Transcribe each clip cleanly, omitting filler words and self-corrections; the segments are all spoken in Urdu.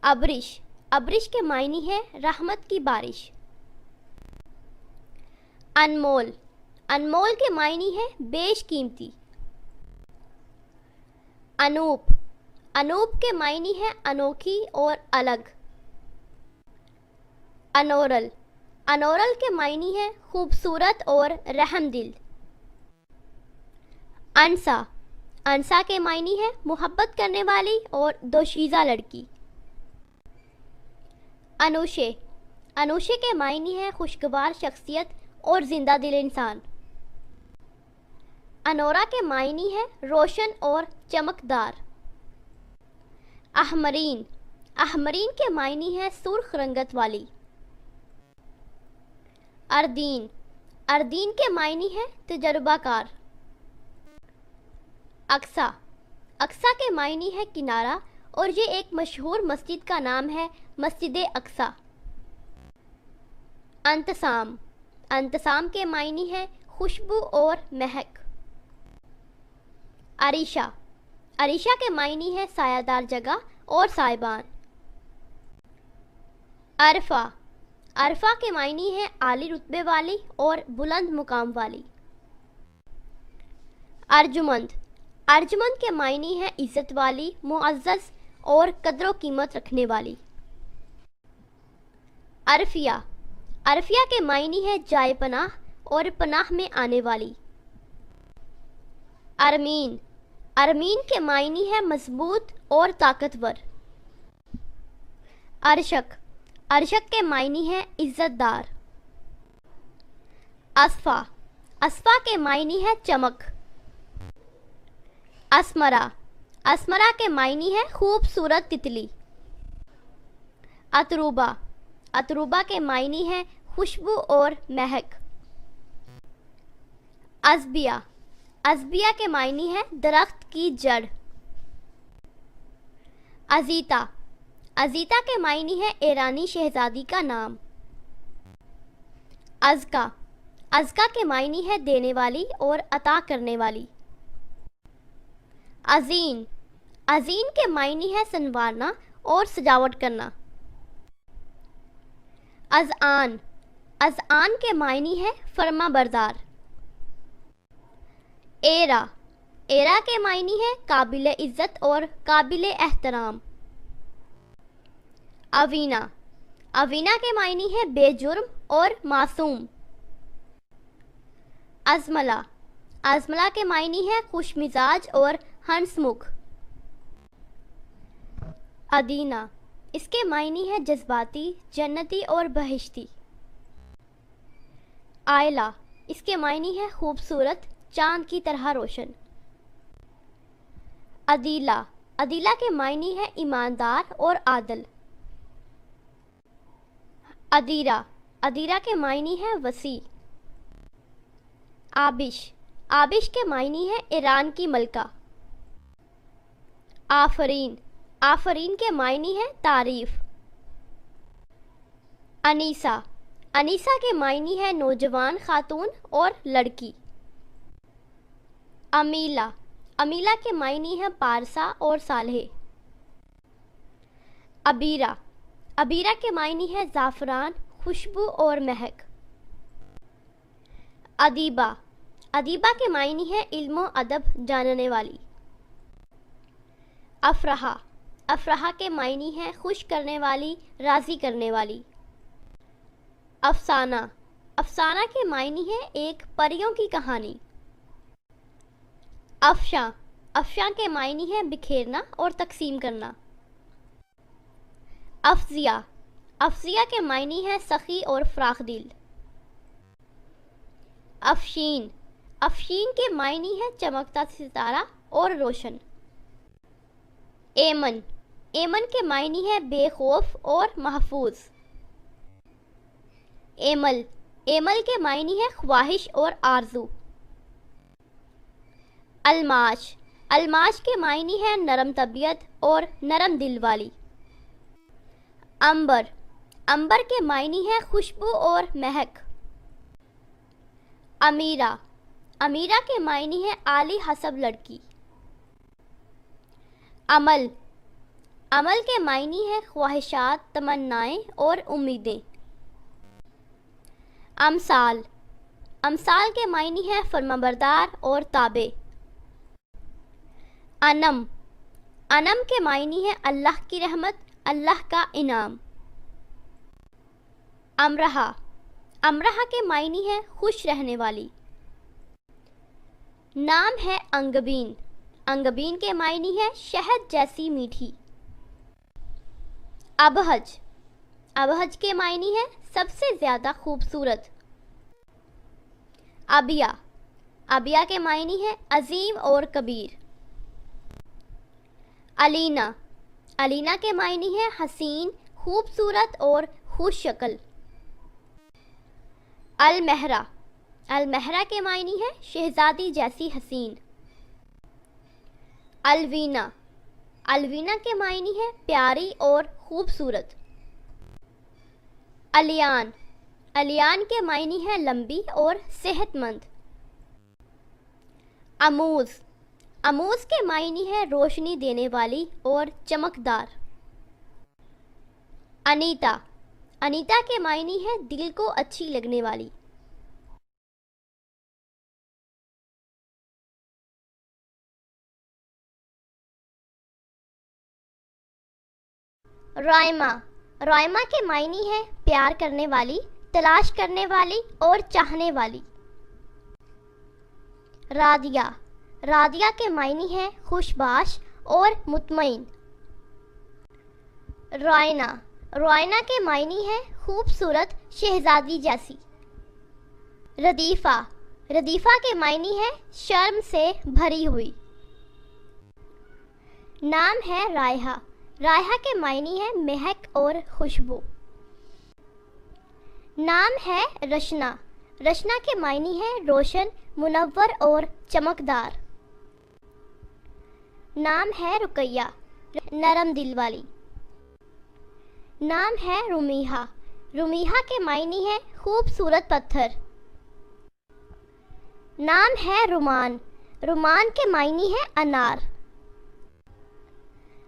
ابرش، ابرش کے معنی ہے رحمت کی بارش۔ انمول، انمول کے معنی ہے بیش قیمتی۔ انوپ، انوپ کے معنی ہے انوکھی اور الگ۔ انورل، انورل کے معنی ہے خوبصورت اور رحم دل۔ انسا، انسا کے معنی ہے محبت کرنے والی اور دوشیزہ لڑکی۔ انوشے، انوشے کے معنی ہے خوشگوار شخصیت اور زندہ دل انسان۔ انورا کے معنی ہے روشن اور چمکدار۔ احمرین، احمرین کے معنی ہے سرخ رنگت والی۔ اردین، اردین کے معنی ہے تجربہ کار۔ اقصی، اقصی کے معنی ہے کنارہ اور یہ ایک مشہور مسجد کا نام ہے مسجد اقصی۔ انتسام، انتسام کے معنی ہے خوشبو اور مہک۔ عریشہ، عریشہ کے معنی ہے سایہ دار جگہ اور سائبان۔ عرفہ، عرفہ کے معنی ہے عالی رتبے والی اور بلند مقام والی۔ ارجمند، ارجمند کے معنی ہے عزت والی، معزز اور قدر و قیمت رکھنے والی۔ عرفیہ، عرفیہ کے معنی ہے جائے پناہ اور پناہ میں آنے والی۔ ارمین، ارمین کے معنی ہے مضبوط اور طاقتور۔ ارشک، ارشک کے معنی ہے عزت دار۔ اصفا، اصفا کے معنی ہے چمک۔ اسمرا، اسمرا کے معنی ہے خوبصورت تتلی۔ اتروبا، اتروبا کے معنی ہے خوشبو اور مہک۔ ازبیہ، ازبیہ کے معنی ہے درخت کی جڑ۔ ازیتا، ازیتا کے معنی ہے ایرانی شہزادی کا نام۔ ازکا، ازکا کے معنی ہے دینے والی اور عطا کرنے والی۔ ازین، ازین کے معنی ہے سنوارنا اور سجاوٹ کرنا۔ اذعان، اذعان کے معنی ہے فرما بردار۔ ایرا، ایرا کے معنی ہے قابل عزت اور قابل احترام۔ اوینا، اوینا کے معنی ہے بے جرم اور معصوم۔ ازملہ، ازملہ کے معنی ہے خوش مزاج اور ہنس مکھ۔ ادینا، اس کے معنی ہے جذباتی، جنتی اور بہشتی۔ آئلہ، اس کے معنی ہے خوبصورت، چاند کی طرح روشن۔ عدیلہ، عدیلہ کے معنی ہے ایماندار اور عادل۔ ادیرہ، ادیرہ کے معنی ہے وسیع۔ آبش، آبش کے معنی ہے ایران کی ملکہ۔ آفرین، آفرین کے معنی ہے تعریف۔ انیسہ، انیسہ کے معنی ہے نوجوان خاتون اور لڑکی۔ امیلہ، امیلہ کے معنی ہے پارسا اور صالح۔ ابیرہ، ابیرہ کے معنی ہے زعفران، خوشبو اور مہک۔ ادیبہ، ادیبہ کے معنی ہے علم و ادب جاننے والی۔ افراح، افراح کے معنی ہے خوش کرنے والی، راضی کرنے والی۔ افسانہ، افسانہ کے معنی ہے ایک پریوں کی کہانی۔ افشاں، افشاں کے معنی ہے بکھیرنا اور تقسیم کرنا۔ افضیہ، افضیہ کے معنی ہے سخی اور فراخ دل۔ افشین، افشین کے معنی ہے چمکتا ستارہ اور روشن۔ ایمن، ایمن کے معنی ہے بے خوف اور محفوظ۔ ایمل، ایمل کے معنی ہے خواہش اور آرزو۔ الماش، الماش کے معنی ہے نرم طبیعت اور نرم دل والی۔ عنبر، عنبر کے معنی ہے خوشبو اور مہک۔ امیرہ، امیرہ کے معنی ہے عالی حسب لڑکی۔ عمل، عمل کے معنی ہے خواہشات، تمنائیں اور امیدیں۔ امثال، امثال کے معنی ہے فرمانبردار اور تابع۔ انم، انم کے معنی ہے اللہ کی رحمت، اللہ کا انعام۔ امرہا، امرہا کے معنی ہے خوش رہنے والی۔ نام ہے انگبین، انگبین کے معنی ہے شہد جیسی میٹھی۔ ابہج، ابہج کے معنی ہے سب سے زیادہ خوبصورت۔ ابیا، ابیا کے معنی ہے عظیم اور کبیر۔ علینا، علینا کے معنی ہے حسین، خوبصورت اور خوش شکل۔ المہرہ، المہرہ کے معنی ہے شہزادی جیسی حسین۔ الوینا، الوینا کے معنی ہے پیاری اور خوبصورت۔ الیان، الیان کے معنی ہے لمبی اور صحت مند۔ اموز، اموز کے معنی ہے روشنی دینے والی اور چمکدار۔ انیتا، انیتا کے معنی ہے دل کو اچھی لگنے والی۔ رائمہ، رائمہ کے معنی ہے پیار کرنے والی، تلاش کرنے والی اور چاہنے والی۔ راضیہ، راضیہ کے معنی ہے خوش باش اور مطمئن۔ رائنا، رائنا کے معنی ہے خوبصورت شہزادی جیسی۔ ردیفہ، ردیفہ کے معنی ہے شرم سے بھری ہوئی۔ نام ہے رائحہ، رائحہ کے معنی ہے مہک اور خوشبو۔ نام ہے رشنا، رشنا کے معنی ہے روشن، منور اور چمکدار۔ نام ہے رقیہ، نرم دل والی۔ نام ہے رمیحہ، رمیحہ کے معنی ہے خوبصورت پتھر۔ نام ہے رومان، رومان کے معنی ہے انار۔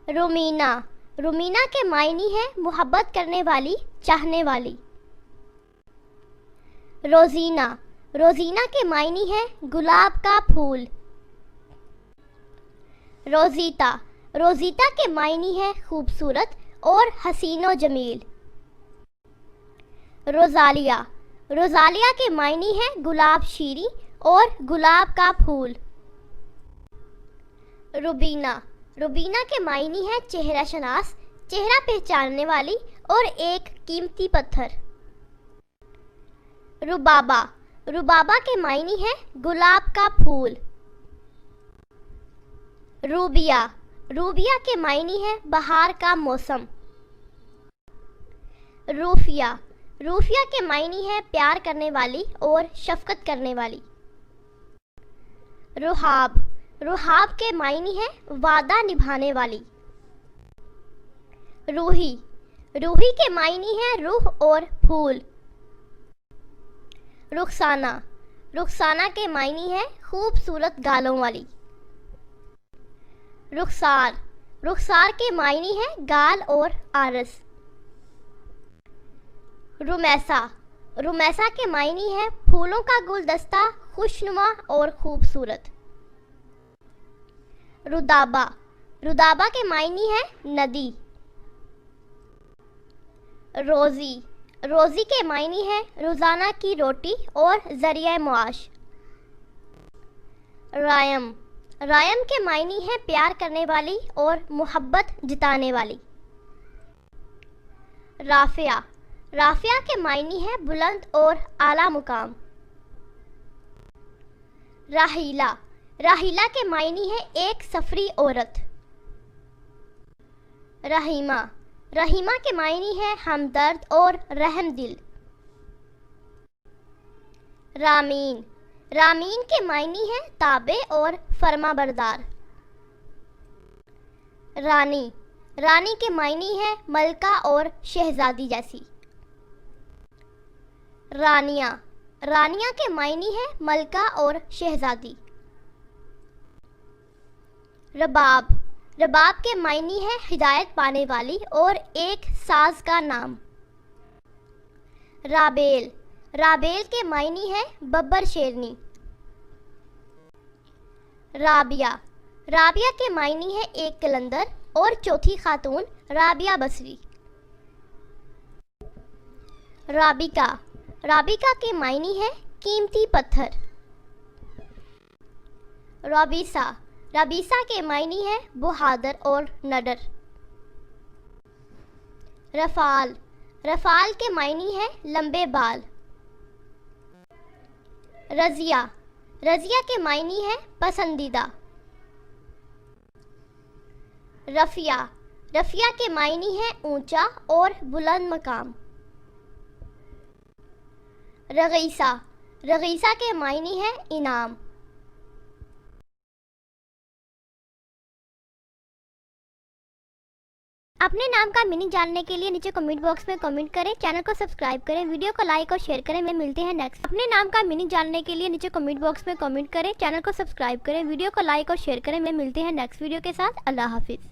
رومینا، رومینا کے معنی ہے محبت کرنے والی، چاہنے والی۔ روزینہ، روزینہ کے معنی ہے گلاب کا پھول۔ روزیتا، روزیتا کے معنی ہے خوبصورت اور حسین و جمیل۔ روزالیہ، روزالیہ کے معنی ہے گلاب شیری اور گلاب کا پھول۔ روبینہ، روبینہ کے معنی ہے چہرہ شناس، چہرہ پہچاننے والی اور ایک قیمتی پتھر۔ ربابہ، ربابہ کے معنی ہے گلاب کا پھول۔ روبیہ، روبیہ کے معنی ہے بہار کا موسم۔ روفیہ، روفیہ کے معنی ہے پیار کرنے والی اور شفقت کرنے والی۔ رحاب، رحاب کے معنی ہے وعدہ نبھانے والی۔ روحی، روحی کے معنی ہے روح اور پھول۔ رخسانہ، رخسانہ کے معنی ہے خوبصورت گالوں والی۔ رخسار، رخسار کے معنی ہے گال اور آرس۔ رمیسا، رمیسا کے معنی ہے پھولوں کا گلدستہ، خوشنما اور خوبصورت۔ رودابہ، رودابہ کے معنی ہے ندی۔ روزی، روزی کے معنی ہے روزانہ کی روٹی اور ذریعہ معاش۔ رائم، رائم کے معنی ہے پیار کرنے والی اور محبت جتانے والی۔ رافعہ، رافعہ کے معنی ہے بلند اور اعلیٰ مقام۔ راحیلہ، راحیلہ کے معنی ہے ایک سفری عورت۔ رحیمہ، رحیمہ کے معنی ہے ہمدرد اور رحم دل۔ رامین، رامین کے معنی ہے تابع اور فرما بردار۔ رانی، رانی کے معنی ہے ملکہ اور شہزادی جیسی۔ رانیہ، رانیہ کے معنی ہے ملکہ اور شہزادی۔ رباب، رباب کے معنی ہے ہدایت پانے والی اور ایک ساز کا نام۔ رابیل، رابیل کے معنی ہے ببر شیرنی۔ رابعہ، رابعہ کے معنی ہے ایک قلندر اور چوتھی خاتون رابعہ بصری۔ رابقہ، رابقہ کے معنی ہے قیمتی پتھر۔ رابیسہ، رابیسہ کے معنی ہے بہادر اور نڈر۔ رفال، رفال کے معنی ہے لمبے بال۔ رضیہ، رضیہ کے معنی ہے پسندیدہ۔ رفیہ، رفیہ کے معنی ہے اونچا اور بلند مقام۔ رغیسہ، رغیسہ کے معنی ہے انعام۔ اپنے نام کا میننگ جاننے کے لیے نیچے کمنٹ باکس میں کمنٹ کریں، چینل کو سبسکرائب کریں، ویڈیو کو لائک اور شیئر کریں۔ ملتے ہیں نیکسٹ۔ اپنے نام کا میننگ جاننے کے لیے نیچے کمنٹ باکس میں کمنٹ کریں، چینل کو سبسکرائب کریں، ویڈیو کو لائک اور شیئر کریں۔ ملتے ہیں نیکسٹ ویڈیو کے ساتھ۔ اللہ حافظ۔